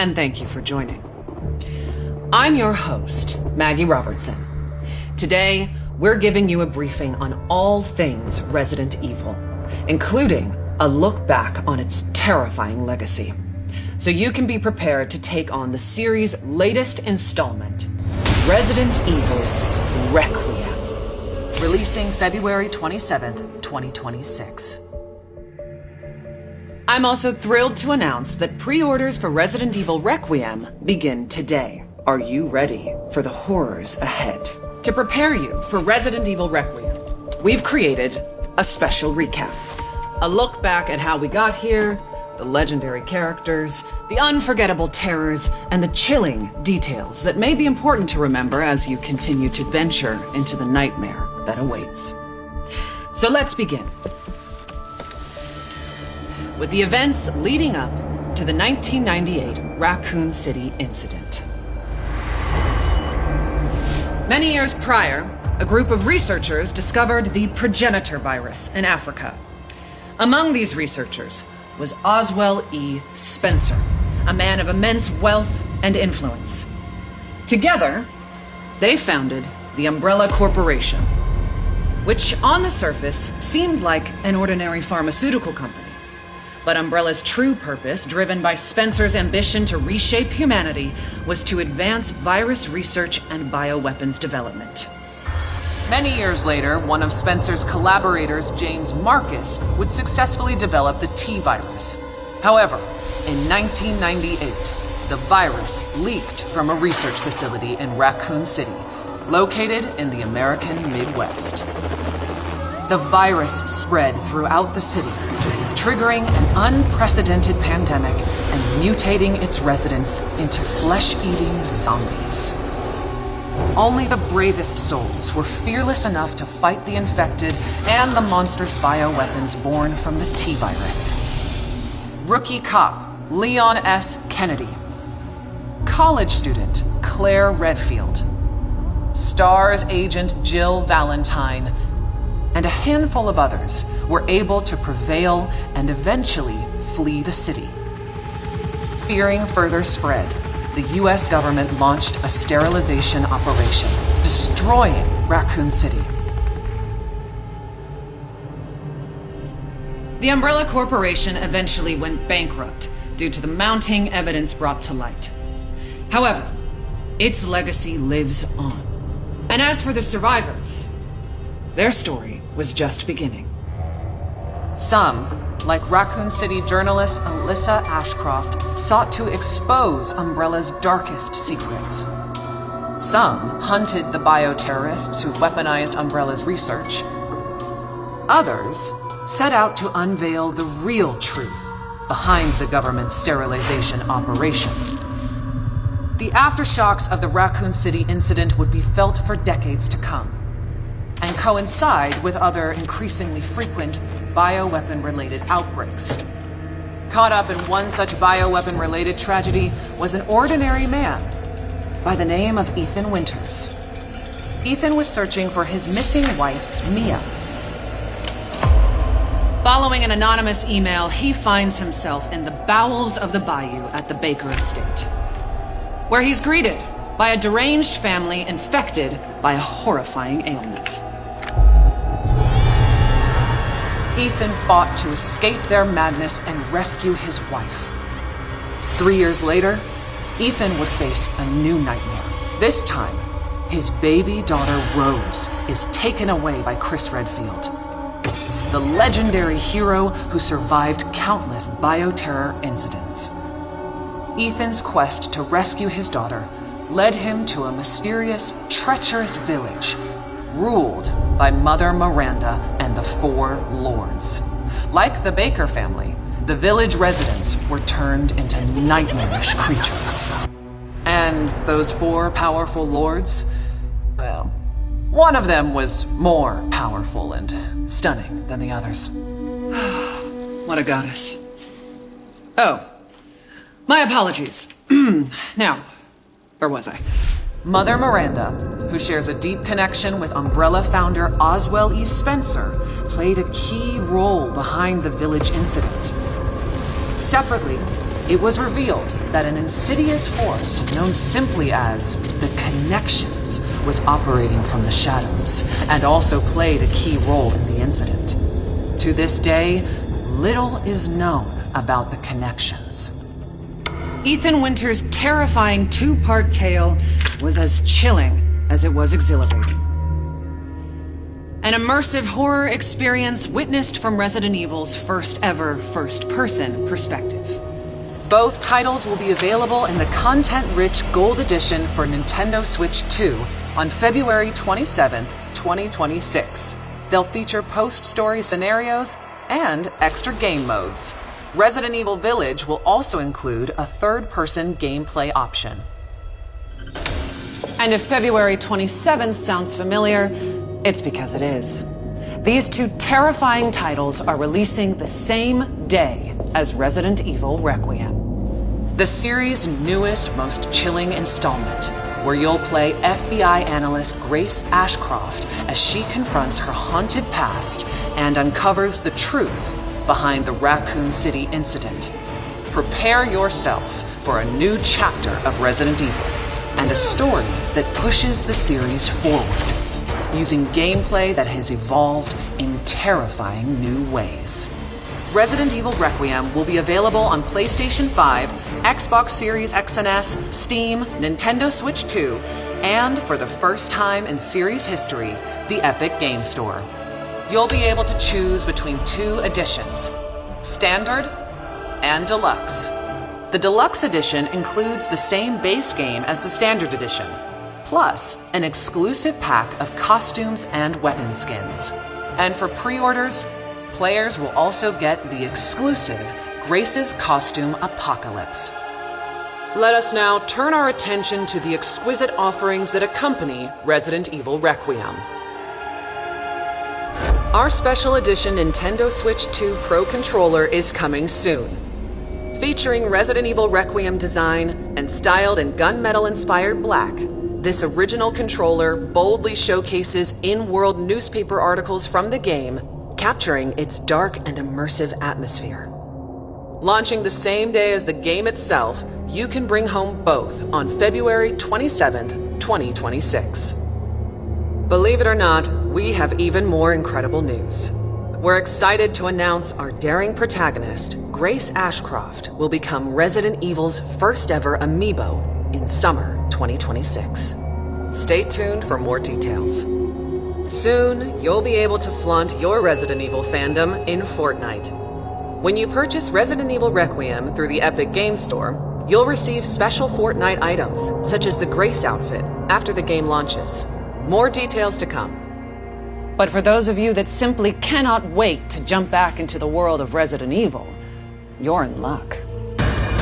and thank you for joining. I'm your host, Maggie Robertson. Today, we're giving you a briefing on all things Resident Evil, including a look back on its terrifying legacy, so you can be prepared to take on the series' latest installment, Resident Evil Requiem, releasing February 27th, 2026. I'm also thrilled to announce that pre-orders for Resident Evil Requiem begin today. Are you ready for the horrors ahead? To prepare you for Resident Evil Requiem, we've created a special recap. A look back at how we got here, the legendary characters, the unforgettable terrors, and the chilling details that may be important to remember as you continue to venture into the nightmare that awaits. So let's begin with the events leading up to the 1998 Raccoon City incident. Many years prior, a group of researchers discovered the progenitor virus in Africa. Among these researchers was Oswell E. Spencer, a man of immense wealth and influence. Together, they founded the Umbrella Corporation, which on the surface seemed like an ordinary pharmaceutical company. But Umbrella's true purpose, driven by Spencer's ambition to reshape humanity, was to advance virus research and bioweapons development. Many years later, one of Spencer's collaborators, James Marcus, would successfully develop the T-virus. However, in 1998, the virus leaked from a research facility in Raccoon City, located in the American Midwest. The virus spread throughout the city, triggering an unprecedented pandemic and mutating its residents into flesh-eating zombies. Only the bravest souls were fearless enough to fight the infected and the monstrous bioweapons born from the T-virus. Rookie cop Leon S. Kennedy, college student Claire Redfield, STARS agent Jill Valentine, and a handful of others were able to prevail and eventually flee the city. Fearing further spread, the U.S. government launched a sterilization operation, destroying Raccoon City. The Umbrella Corporation eventually went bankrupt due to the mounting evidence brought to light. However, its legacy lives on. And as for the survivors, their story was just beginning. Some, like Raccoon City journalist Alyssa Ashcroft, sought to expose Umbrella's darkest secrets. Some hunted the bioterrorists who weaponized Umbrella's research. Others set out to unveil the real truth behind the government's sterilization operation. The aftershocks of the Raccoon City incident would be felt for decades to come, and coincide with other increasingly frequent bioweapon-related outbreaks. Caught up in one such bioweapon-related tragedy was an ordinary man by the name of Ethan Winters. Ethan was searching for his missing wife, Mia. Following an anonymous email, he finds himself in the bowels of the bayou at the Baker estate, where he's greeted by a deranged family infected by a horrifying ailment. Ethan fought to escape their madness and rescue his wife. 3 years later, Ethan would face a new nightmare. This time, his baby daughter Rose is taken away by Chris Redfield, the legendary hero who survived countless bioterror incidents. Ethan's quest to rescue his daughter led him to a mysterious, treacherous village ruled by Mother Miranda and the Four Lords. Like the Baker family, the village residents were turned into nightmarish creatures. And those four powerful lords, well, one of them was more powerful and stunning than the others. What a goddess. Oh, my apologies. Now, where was I? Mother Miranda, who shares a deep connection with Umbrella founder Oswell E. Spencer, played a key role behind the village incident. Separately, it was revealed that an insidious force known simply as the Connections was operating from the shadows and also played a key role in the incident. To this day, little is known about the Connections. Ethan Winter's terrifying two-part tale was as chilling as it was exhilarating. An immersive horror experience witnessed from Resident Evil's first ever first-person perspective. Both titles will be available in the content-rich Gold Edition for Nintendo Switch 2 on February 27th, 2026. They'll feature post-story scenarios and extra game modes. Resident Evil Village will also include a third-person gameplay option. And if February 27th sounds familiar, it's because it is. These two terrifying titles are releasing the same day as Resident Evil Requiem. The series' newest, most chilling installment, where you'll play FBI analyst Grace Ashcroft as she confronts her haunted past and uncovers the truth behind the Raccoon City incident. Prepare yourself for a new chapter of Resident Evil and a story that pushes the series forward, using gameplay that has evolved in terrifying new ways. Resident Evil Requiem will be available on PlayStation 5, Xbox Series X and S, Steam, Nintendo Switch 2, and for the first time in series history, the Epic Game Store. You'll be able to choose between two editions, Standard and Deluxe. The Deluxe Edition includes the same base game as the Standard Edition, plus an exclusive pack of costumes and weapon skins. And for pre-orders, players will also get the exclusive Grace's Costume Apocalypse. Let us now turn our attention to the exquisite offerings that accompany Resident Evil Requiem. Our special edition Nintendo Switch 2 Pro controller is coming soon. Featuring Resident Evil Requiem design and styled in gunmetal-inspired black, this original controller boldly showcases in-world newspaper articles from the game, capturing its dark and immersive atmosphere. Launching the same day as the game itself, you can bring home both on February 27th, 2026. Believe it or not, we have even more incredible news. We're excited to announce our daring protagonist, Grace Ashcroft, will become Resident Evil's first ever amiibo in summer 2026. Stay tuned for more details. Soon, you'll be able to flaunt your Resident Evil fandom in Fortnite. When you purchase Resident Evil Requiem through the Epic Game Store, you'll receive special Fortnite items, such as the Grace outfit, after the game launches. More details to come. But for those of you that simply cannot wait to jump back into the world of Resident Evil, you're in luck.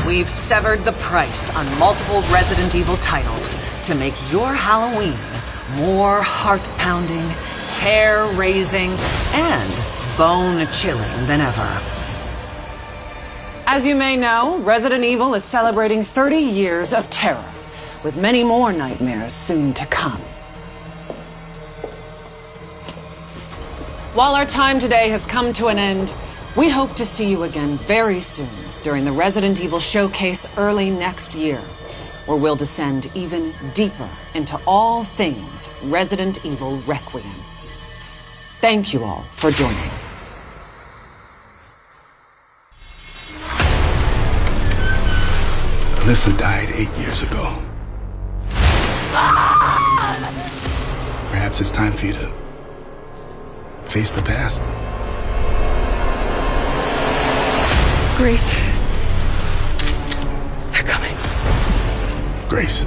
We've severed the price on multiple Resident Evil titles to make your Halloween more heart-pounding, hair-raising, and bone-chilling than ever. As you may know, Resident Evil is celebrating 30 years of terror, with many more nightmares soon to come. While our time today has come to an end, we hope to see you again very soon during the Resident Evil Showcase early next year, where we'll descend even deeper into all things Resident Evil Requiem. Thank you all for joining. Alyssa died 8 years ago. Perhaps it's time for you to face the past. Grace. They're coming. Grace,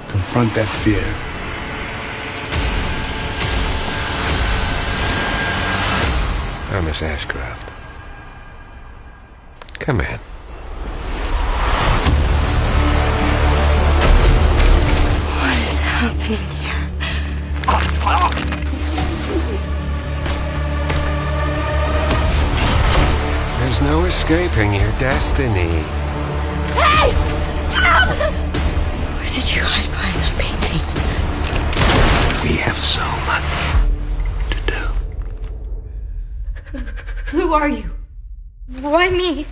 confront that fear. Oh, Miss Ashcroft. Come in. What is happening here? There's no escaping your destiny. Hey! Help! What did you hide behind that painting? We have so much to do. Who are you? Why me?